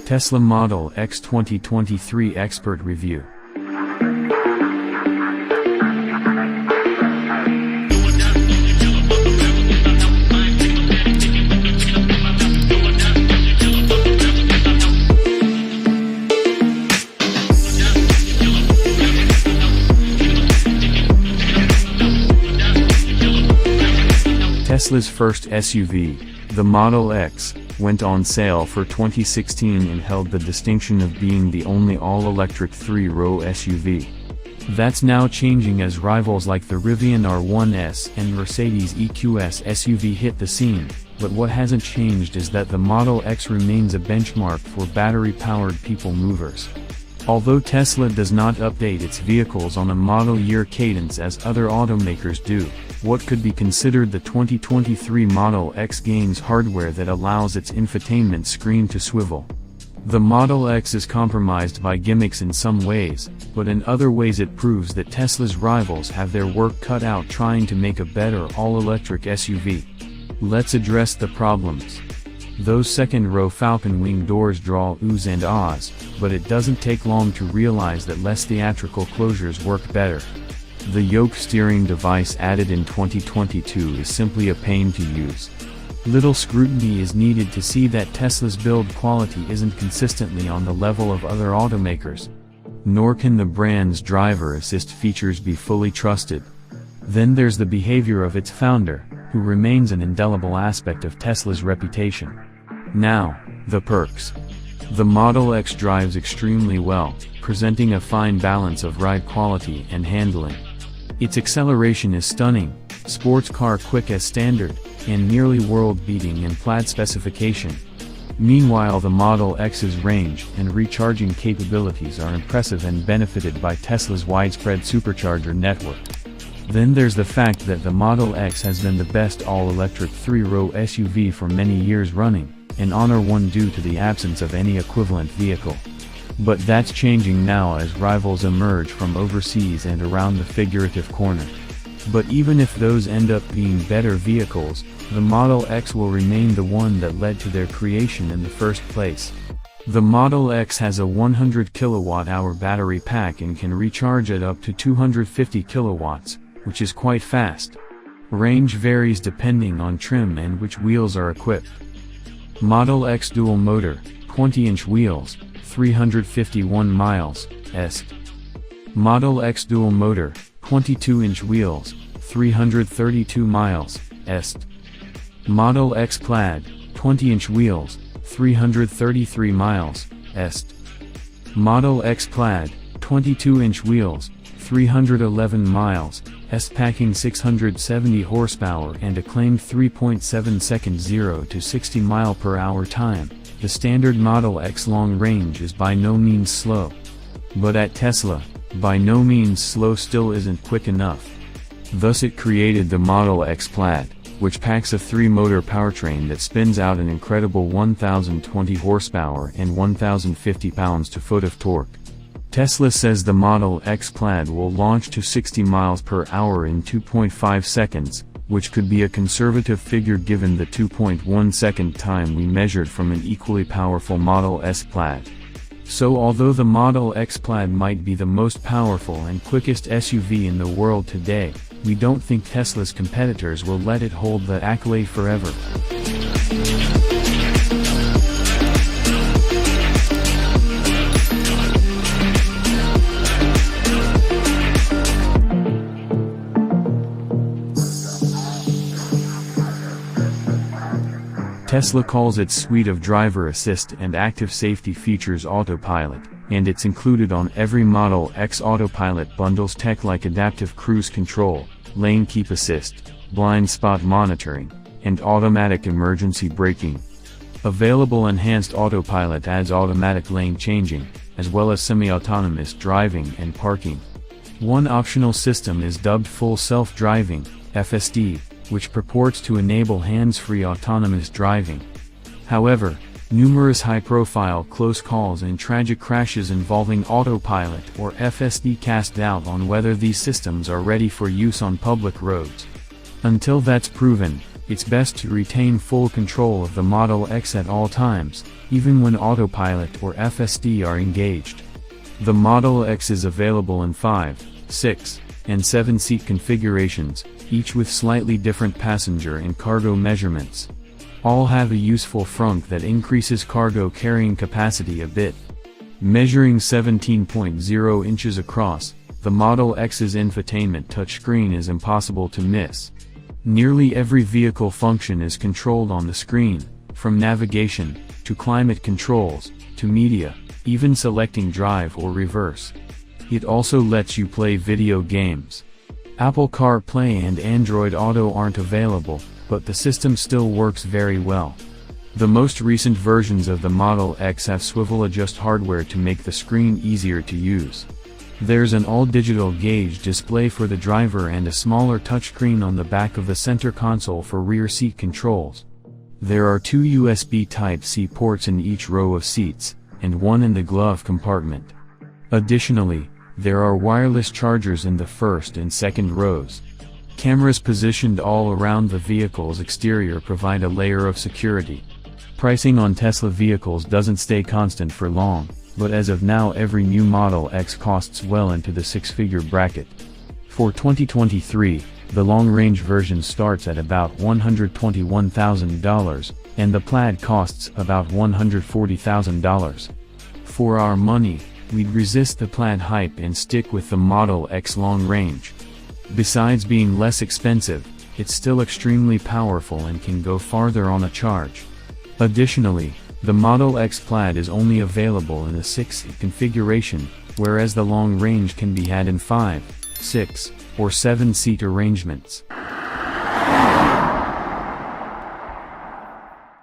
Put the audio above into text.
Tesla Model X 2023 Expert Review. Tesla's first SUV, the Model X, went on sale for 2016 and held the distinction of being the only all-electric three-row SUV. That's now changing as rivals like the Rivian R1S and Mercedes EQS SUV hit the scene, but what hasn't changed is that the Model X remains a benchmark for battery-powered people movers. Although Tesla does not update its vehicles on a model year cadence as other automakers do, what could be considered the 2023 Model X gains hardware that allows its infotainment screen to swivel. The Model X is compromised by gimmicks in some ways, but in other ways it proves that Tesla's rivals have their work cut out trying to make a better all-electric SUV. Let's address the problems. Those second-row Falcon Wing doors draw oohs and ahs, but it doesn't take long to realize that less theatrical closures work better. The yoke steering device added in 2022 is simply a pain to use. Little scrutiny is needed to see that Tesla's build quality isn't consistently on the level of other automakers. Nor can the brand's driver assist features be fully trusted. Then there's the behavior of its founder, who remains an indelible aspect of Tesla's reputation. Now, the perks. The Model X drives extremely well, presenting a fine balance of ride quality and handling. Its acceleration is stunning, sports car quick as standard, and nearly world-beating in Plaid specification. Meanwhile, the Model X's range and recharging capabilities are impressive and benefited by Tesla's widespread supercharger network. Then there's the fact that the Model X has been the best all-electric three-row SUV for many years running, an honor won due to the absence of any equivalent vehicle. But that's changing now as rivals emerge from overseas and around the figurative corner. But even if those end up being better vehicles, the Model X will remain the one that led to their creation in the first place. The Model X has a 100 kWh battery pack and can recharge at up to 250 kilowatts, which is quite fast. Range varies depending on trim and which wheels are equipped. Model X dual motor, 20-inch wheels, 351 miles, est. Model X dual motor, 22-inch wheels, 332 miles, est. Model X Plaid, 20-inch wheels, 333 miles, est. Model X Plaid, 22-inch wheels, 311 miles, est, packing 670 horsepower and a claimed 3.7 second 0 to 60 mph time. The standard Model X long range is by no means slow. But at Tesla, by no means slow still isn't quick enough. Thus it created the Model X Plaid, which packs a three-motor powertrain that spins out an incredible 1,020 horsepower and 1,050 pounds-to-foot of torque. Tesla says the Model X Plaid will launch to 60 mph in 2.5 seconds, which could be a conservative figure given the 2.1 second time we measured from an equally powerful Model S Plaid. So although the Model X Plaid might be the most powerful and quickest SUV in the world today, we don't think Tesla's competitors will let it hold that accolade forever. Tesla calls its suite of driver assist and active safety features Autopilot, and it's included on every Model X. Autopilot bundles tech like adaptive cruise control, lane keep assist, blind spot monitoring, and automatic emergency braking. Available enhanced Autopilot adds automatic lane changing, as well as semi-autonomous driving and parking. One optional system is dubbed Full Self-Driving, FSD, which purports to enable hands-free autonomous driving. However, numerous high-profile close calls and tragic crashes involving Autopilot or FSD cast doubt on whether these systems are ready for use on public roads. Until that's proven, It's best to retain full control of the Model X at all times, even when autopilot or FSD are engaged. The Model X is available in 5, 6, and 7-seat configurations, each with slightly different passenger and cargo measurements. All have a useful frunk that increases cargo carrying capacity a bit. Measuring 17.0 inches across, the Model X's infotainment touchscreen is impossible to miss. Nearly every vehicle function is controlled on the screen, from navigation, to climate controls, to media, even selecting drive or reverse. It also lets you play video games. Apple CarPlay and Android Auto aren't available, but the system still works very well. The most recent versions of the Model X have swivel-adjust hardware to make the screen easier to use. There's an all-digital gauge display for the driver and a smaller touchscreen on the back of the center console for rear seat controls. There are 2 USB Type-C ports in each row of seats, and one in the glove compartment. Additionally, there are wireless chargers in the first and second rows. Cameras positioned all around the vehicle's exterior provide a layer of security. Pricing on Tesla vehicles doesn't stay constant for long, but as of now every new Model X costs well into the six-figure bracket. For 2023, the long-range version starts at about $121,000, and the Plaid costs about $140,000. For our money, we'd resist the Plaid hype and stick with the Model X long range. Besides being less expensive, it's still extremely powerful and can go farther on a charge. Additionally, the Model X Plaid is only available in a 6-seat configuration, whereas the long range can be had in 5, 6, or 7-seat arrangements.